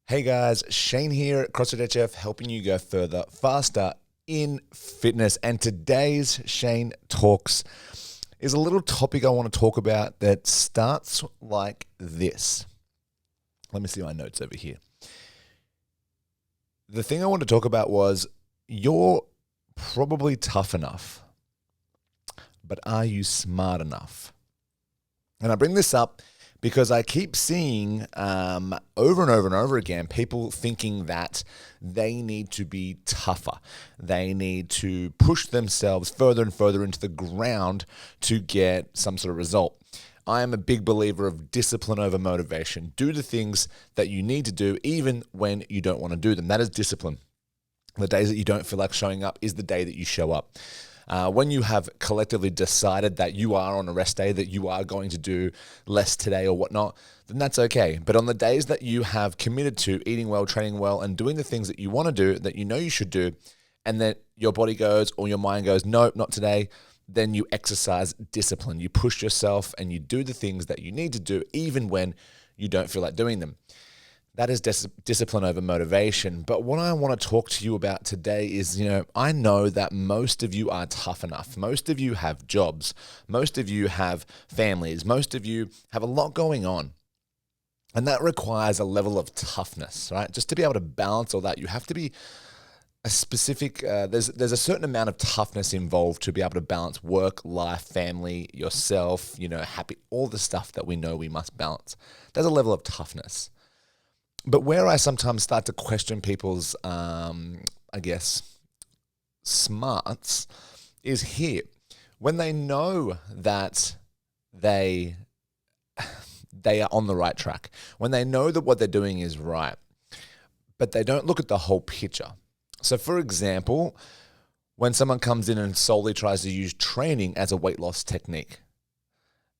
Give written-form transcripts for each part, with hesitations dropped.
Hey guys, Shane here at CrossFit HF, helping you go further, faster in fitness. And today's Shane Talks is a little topic I want to talk about that starts like this. Let me see my notes over here. The thing I want to talk about was you're probably tough enough, but are you smart enough? And I bring this up because I keep seeing over and over and over again people thinking that they need to be tougher. They need to push themselves further and further into the ground to get some sort of result. I am a big believer of discipline over motivation. Do the things that you need to do even when you don't want to do them. That is discipline. The days that you don't feel like showing up is the day that you show up. When you have collectively decided that you are on a rest day, that you are going to do less today or whatnot, then that's okay. But on the days that you have committed to eating well, training well, and doing the things that you want to do, that you know you should do, and that your body goes or your mind goes, nope, not today, then you exercise discipline. You push yourself and you do the things that you need to do even when you don't feel like doing them. That is discipline over motivation. But what I want to talk to you about today is, I know that most of you are tough enough. Most of you have jobs. Most of you have families. Most of you have a lot going on. And that requires a level of toughness, right? Just to be able to balance all that, you have to be a specific, there's a certain amount of toughness involved to be able to balance work, life, family, yourself, happy, all the stuff that we know we must balance. There's a level of toughness. But where I sometimes start to question people's, smarts is here. When they know that they are on the right track, when they know that what they're doing is right, but they don't look at the whole picture. So for example, when someone comes in and solely tries to use training as a weight loss technique,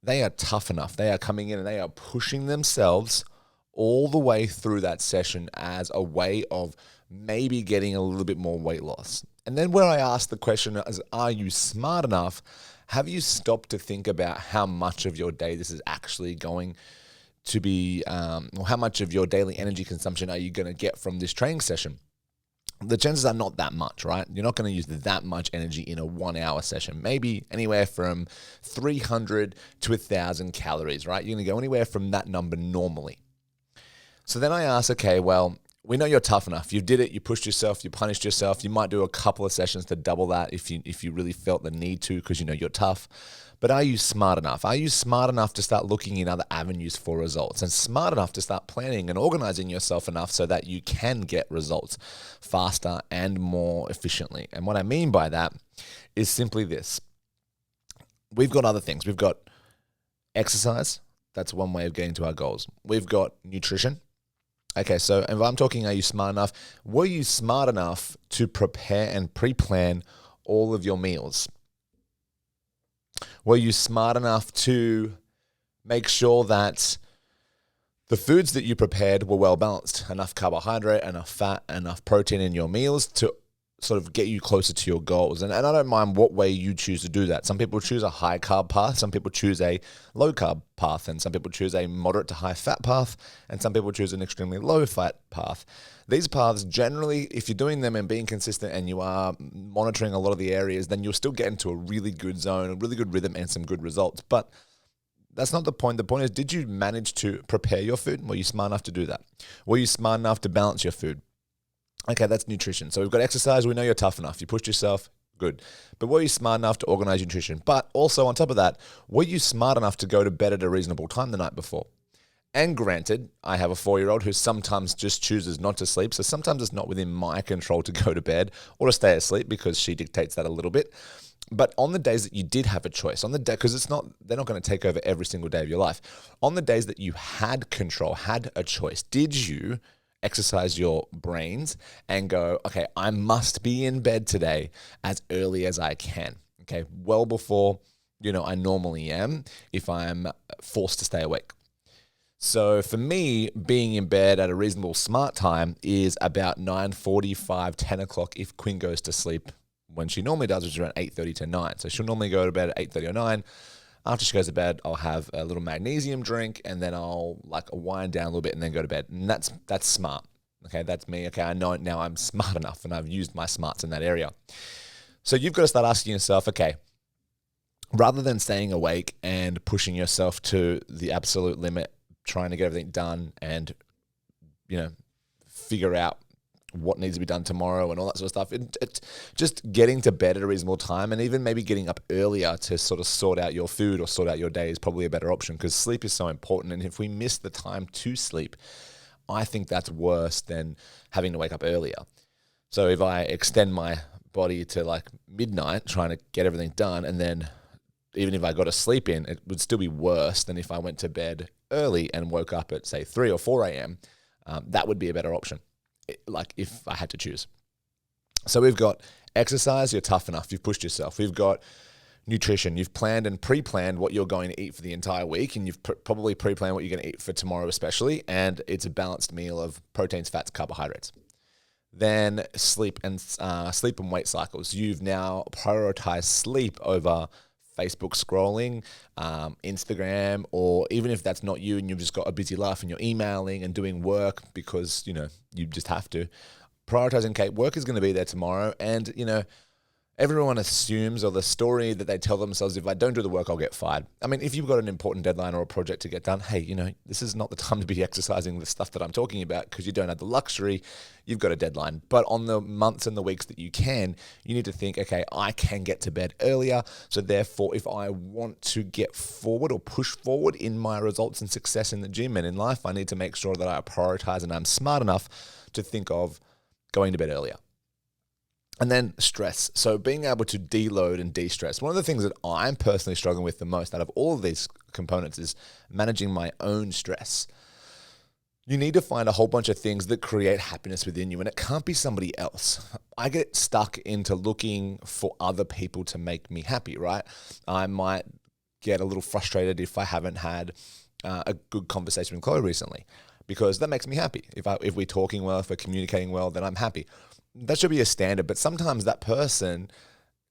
they are tough enough. They are coming in and they are pushing themselves all the way through that session as a way of maybe getting a little bit more weight loss. And then where I ask the question is, are you smart enough? Have you stopped to think about how much of your day this is actually going to be, or how much of your daily energy consumption are you going to get from this training session? The chances are not that much, right? You're not going to use that much energy in a 1 hour session, maybe anywhere from 300 to 1,000 calories, right? You're going to go anywhere from that number normally. So then I ask, okay, well, we know you're tough enough. You did it. You pushed yourself. You punished yourself. You might do a couple of sessions to double that if you really felt the need to because you're tough. But are you smart enough? Are you smart enough to start looking in other avenues for results and smart enough to start planning and organizing yourself enough so that you can get results faster and more efficiently? And what I mean by that is simply this. We've got other things. We've got exercise. That's one way of getting to our goals. We've got nutrition. Okay, so if I'm talking, are you smart enough? Were you smart enough to prepare and pre-plan all of your meals? Were you smart enough to make sure that the foods that you prepared were well balanced? Enough carbohydrate, enough fat, enough protein in your meals to sort of get you closer to your goals. And I don't mind what way you choose to do that. Some people choose a high carb path, some people choose a low carb path, and some people choose a moderate to high fat path, and some people choose an extremely low fat path. These paths generally, if you're doing them and being consistent and you are monitoring a lot of the areas, then you'll still get into a really good zone, a really good rhythm and some good results. But that's not the point. The point is, did you manage to prepare your food? Were you smart enough to do that? Were you smart enough to balance your food? Okay, that's nutrition. So we've got exercise. We know you're tough enough. You pushed yourself. Good. But were you smart enough to organize your nutrition? But also on top of that, were you smart enough to go to bed at a reasonable time the night before? And granted, I have a 4-year-old who sometimes just chooses not to sleep. So sometimes it's not within my control to go to bed or to stay asleep because she dictates that a little bit. But on the days that you did have a choice, on the day, because they're not going to take over every single day of your life. On the days that you had control, had a choice, did you exercise your brains and go, okay, I must be in bed today as early as I can, okay, well before, I normally am if I'm forced to stay awake. So for me, being in bed at a reasonable smart time is about 9:45, 10 o'clock if Quinn goes to sleep when she normally does, which is around 8:30 to 9. So she'll normally go to bed at 8:30 or 9. After she goes to bed, I'll have a little magnesium drink and then I'll wind down a little bit and then go to bed. And that's smart. Okay, that's me. Okay, I know it now. I'm smart enough and I've used my smarts in that area. So you've got to start asking yourself, okay, rather than staying awake and pushing yourself to the absolute limit, trying to get everything done and, figure out what needs to be done tomorrow and all that sort of stuff. It's just getting to bed at a reasonable time, and even maybe getting up earlier to sort of sort out your food or sort out your day is probably a better option, because sleep is so important. And if we miss the time to sleep, I think that's worse than having to wake up earlier. So if I extend my body to like midnight trying to get everything done, and then even if I got a sleep in, it would still be worse than if I went to bed early and woke up at, say, 3 or 4 a.m. That would be a better option, like if I had to choose. So we've got exercise, you're tough enough, you've pushed yourself. We've got nutrition, you've planned and pre-planned what you're going to eat for the entire week, and you've probably pre-planned what you're going to eat for tomorrow especially, and it's a balanced meal of proteins, fats, carbohydrates. Then sleep and weight cycles. You've now prioritized sleep over Facebook scrolling, Instagram, or even if that's not you and you've just got a busy life and you're emailing and doing work because, you just have to. Prioritizing, okay, work is going to be there tomorrow, and, everyone assumes, or the story that they tell themselves, if I don't do the work, I'll get fired. I mean, if you've got an important deadline or a project to get done, hey, this is not the time to be exercising the stuff that I'm talking about, because you don't have the luxury. You've got a deadline. But on the months and the weeks that you can, you need to think, okay, I can get to bed earlier. So therefore, if I want to get forward or push forward in my results and success in the gym and in life, I need to make sure that I prioritize and I'm smart enough to think of going to bed earlier. And then stress. So being able to deload and de-stress. One of the things that I'm personally struggling with the most out of all of these components is managing my own stress. You need to find a whole bunch of things that create happiness within you, and it can't be somebody else. I get stuck into looking for other people to make me happy, right? I might get a little frustrated if I haven't had a good conversation with Chloe recently, because that makes me happy. If we're talking well, if we're communicating well, then I'm happy. That should be a standard, but sometimes that person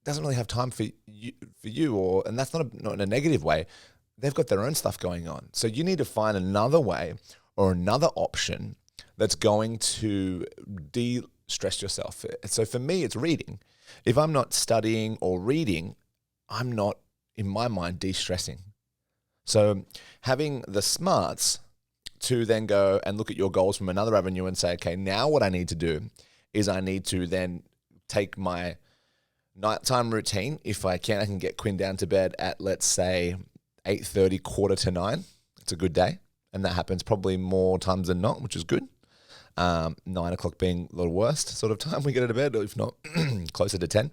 doesn't really have time for you, and that's not in a negative way. They've got their own stuff going on. So you need to find another way or another option that's going to de-stress yourself. So for me, it's reading. If I'm not studying or reading, I'm not, in my mind, de-stressing. So having the smarts to then go and look at your goals from another avenue and say, okay, now what I need to do is I need to then take my nighttime routine. If I can get Quinn down to bed at, let's say, 8:30, 8:45. It's a good day. And that happens probably more times than not, which is good. 9 o'clock being the worst sort of time we get out of bed, or if not, closer to 10.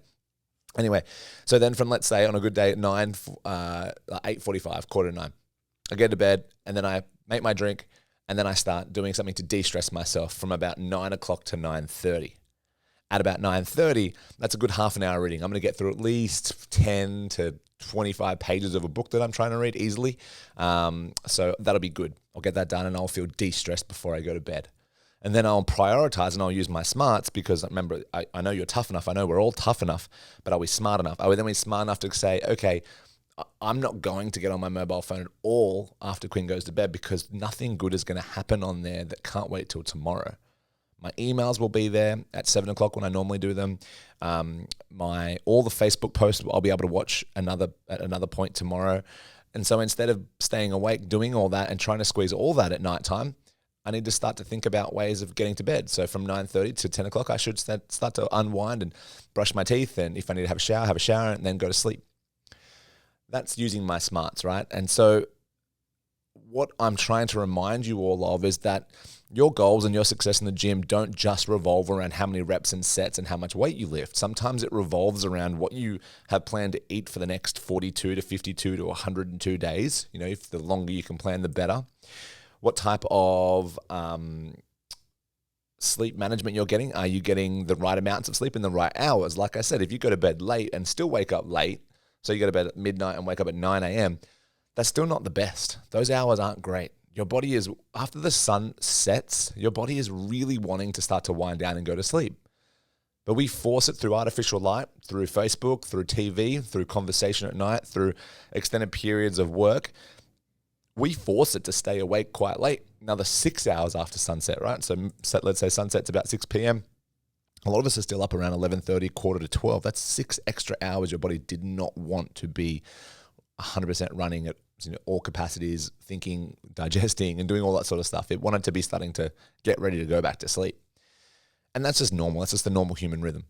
Anyway, so then from, let's say, on a good day at 8:45, 8:45, I get to bed, and then I make my drink, and then I start doing something to de-stress myself from about 9 o'clock to 9:30. At about 9:30, that's a good half an hour reading. I'm going to get through at least 10 to 25 pages of a book that I'm trying to read easily. So that'll be good. I'll get that done, and I'll feel de-stressed before I go to bed. And then I'll prioritize, and I'll use my smarts, because remember, I know you're tough enough. I know we're all tough enough, but are we smart enough? Are we then smart enough to say, okay, I'm not going to get on my mobile phone at all after Quinn goes to bed, because nothing good is going to happen on there that can't wait till tomorrow. My emails will be there at 7 o'clock when I normally do them. All the Facebook posts I'll be able to watch at another point tomorrow. And so instead of staying awake doing all that and trying to squeeze all that at nighttime, I need to start to think about ways of getting to bed. So from 9:30 to 10 o'clock, I should start to unwind and brush my teeth. And if I need to have a shower and then go to sleep. That's using my smarts, right? And so what I'm trying to remind you all of is that your goals and your success in the gym don't just revolve around how many reps and sets and how much weight you lift. Sometimes it revolves around what you have planned to eat for the next 42 to 52 to 102 days. If the longer you can plan, the better. What type of sleep management you're getting. Are you getting the right amounts of sleep in the right hours? Like I said, if you go to bed late and still wake up late, so you go to bed at midnight and wake up at 9 a.m., that's still not the best. Those hours aren't great. Your body is, after the sun sets, your body is really wanting to start to wind down and go to sleep. But we force it through artificial light, through Facebook, through TV, through conversation at night, through extended periods of work. we force it to stay awake quite late, another 6 hours after sunset, right? So let's say sunset's about 6 p.m. A lot of us are still up around 11:30, quarter to 12. That's 6 extra hours your body did not want to be 100% running at all capacities, thinking, digesting, and doing all that sort of stuff. It wanted to be starting to get ready to go back to sleep. And that's just normal. That's just the normal human rhythm.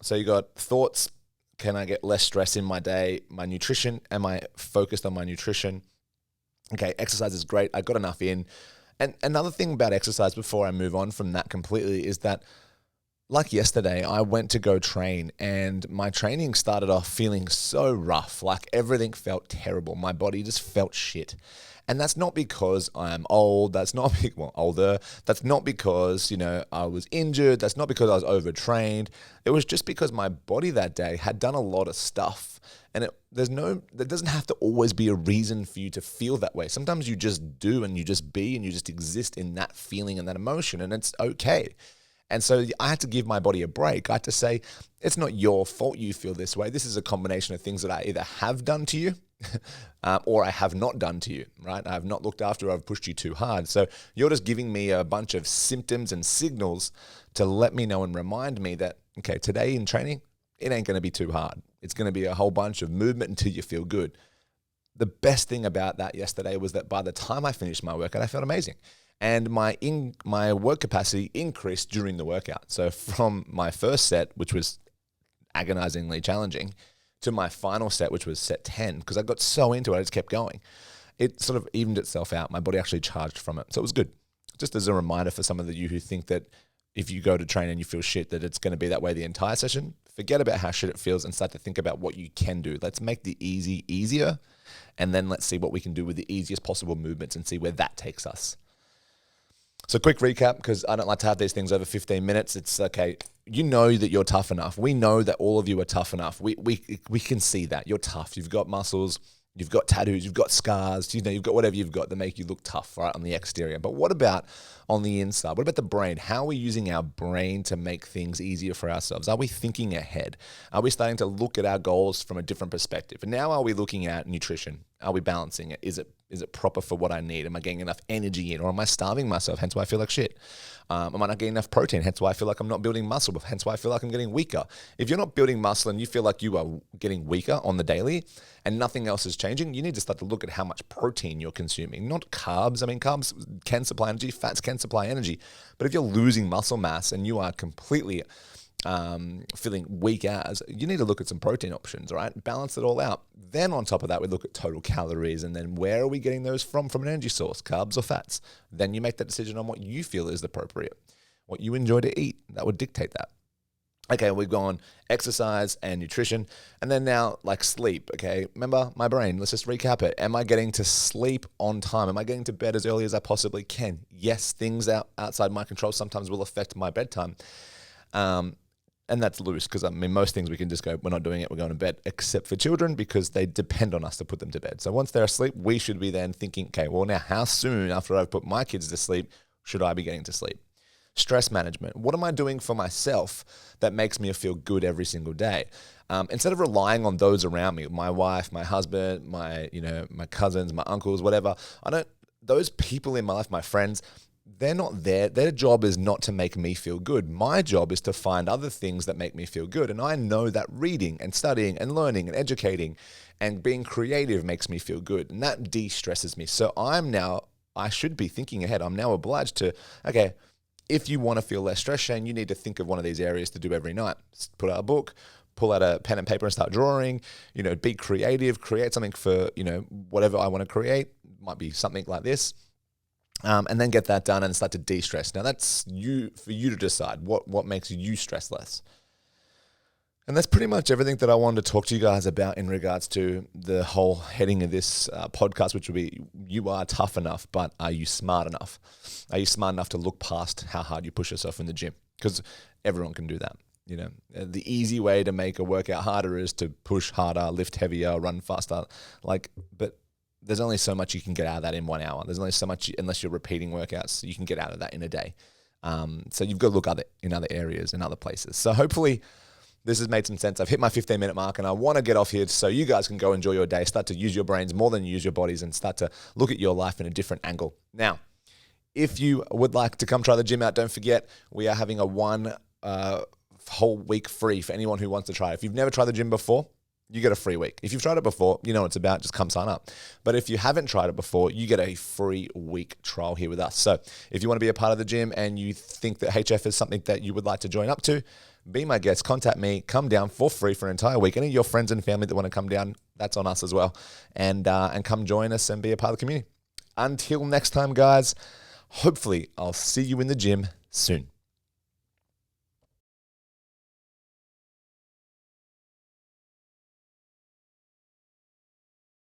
So you got thoughts. Can I get less stress in my day? My nutrition. Am I focused on my nutrition? Okay, exercise is great. I got enough in. And another thing about exercise before I move on from that completely is that, like yesterday, I went to go train and my training started off feeling so rough. Like everything felt terrible. My body just felt shit. And that's not because I'm old. That's not, older. That's not because, I was injured. That's not because I was overtrained. It was just because my body that day had done a lot of stuff. And there doesn't have to always be a reason for you to feel that way. Sometimes you just do and you just be and you just exist in that feeling and that emotion, and it's okay. And so I had to give my body a break. I had to say, it's not your fault you feel this way. This is a combination of things that I either have done to you or I have not done to you, right? I have not looked after, I've pushed you too hard. So you're just giving me a bunch of symptoms and signals to let me know and remind me that, okay, today in training, it ain't going to be too hard. It's going to be a whole bunch of movement until you feel good. The best thing about that yesterday was that by the time I finished my workout, I felt amazing. And my work capacity increased during the workout. So from my first set, which was agonizingly challenging, to my final set, which was set 10, because I got so into it, I just kept going. It sort of evened itself out. My body actually charged from it. So it was good. Just as a reminder for some of you who think that if you go to train and you feel shit, that it's going to be that way the entire session, forget about how shit it feels and start to think about what you can do. Let's make the easy easier, and then let's see what we can do with the easiest possible movements and see where that takes us. So quick recap, because I don't like to have these things over 15 minutes. It's okay. You know that you're tough enough. We know that all of you are tough enough. We can see that. You're tough. You've got muscles. You've got tattoos. You've got scars. You've got whatever you've got that make you look tough, right, on the exterior. But what about on the inside? What about the brain? How are we using our brain to make things easier for ourselves? Are we thinking ahead? Are we starting to look at our goals from a different perspective? And now are we looking at nutrition? Are we balancing it? Is it proper for what I need? Am I getting enough energy in, or am I starving myself? Hence why I feel like shit. Am I not getting enough protein? Hence why I feel like I'm not building muscle. Hence why I feel like I'm getting weaker. If you're not building muscle and you feel like you are getting weaker on the daily and nothing else is changing, you need to start to look at how much protein you're consuming, not carbs. I mean, carbs can supply energy, fats can supply energy. But if you're losing muscle mass and you are completely feeling weak as, you need to look at some protein options, right? Balance it all out. Then on top of that, we look at total calories, and then where are we getting those from an energy source, carbs or fats? Then you make that decision on what you feel is appropriate, what you enjoy to eat. That would dictate that. Okay, we've gone exercise and nutrition, and then now like sleep. Okay, remember my brain, let's just recap it. Am I getting to sleep on time? Am I getting to bed as early as I possibly can? Yes, things outside my control sometimes will affect my bedtime. And that's loose, because I mean, most things we can just go, we're not doing it, we're going to bed, except for children, because they depend on us to put them to bed. So once they're asleep, we should be then thinking, okay, well now how soon after I've put my kids to sleep should I be getting to sleep? Stress management. What am I doing for myself that makes me feel good every single day? Instead of relying on those around me, my wife, my husband, my cousins, my uncles, whatever, those people in my life, my friends, they're not there. Their job is not to make me feel good. My job is to find other things that make me feel good. And I know that reading and studying and learning and educating and being creative makes me feel good. And that de-stresses me. So I should be thinking ahead. I'm now obliged to, okay, if you want to feel less stress, Shane, you need to think of one of these areas to do every night. Put out a book, pull out a pen and paper and start drawing, be creative, create something for, whatever I want to create. Might be something like this. And then get that done and start to de-stress. Now that's for you to decide what makes you stress less. And that's pretty much everything that I wanted to talk to you guys about in regards to the whole heading of this podcast, which will be, you are tough enough, but are you smart enough? Are you smart enough to look past how hard you push yourself in the gym? Because everyone can do that. The easy way to make a workout harder is to push harder, lift heavier, run faster. But there's only so much you can get out of that in 1 hour. There's only so much, unless you're repeating workouts, you can get out of that in a day. So you've got to look in other areas, in other places. So hopefully this has made some sense. I've hit my 15-minute mark and I want to get off here so you guys can go enjoy your day, start to use your brains more than you use your bodies, and start to look at your life in a different angle. Now, if you would like to come try the gym out, don't forget we are having a one whole week free for anyone who wants to try it. If you've never tried the gym before, you get a free week. If you've tried it before, you know what it's about, just come sign up. But if you haven't tried it before, you get a free week trial here with us. So if you want to be a part of the gym and you think that HF is something that you would like to join up to, be my guest, contact me, come down for free for an entire week. Any of your friends and family that want to come down, that's on us as well. And come join us and be a part of the community. Until next time, guys, hopefully I'll see you in the gym soon.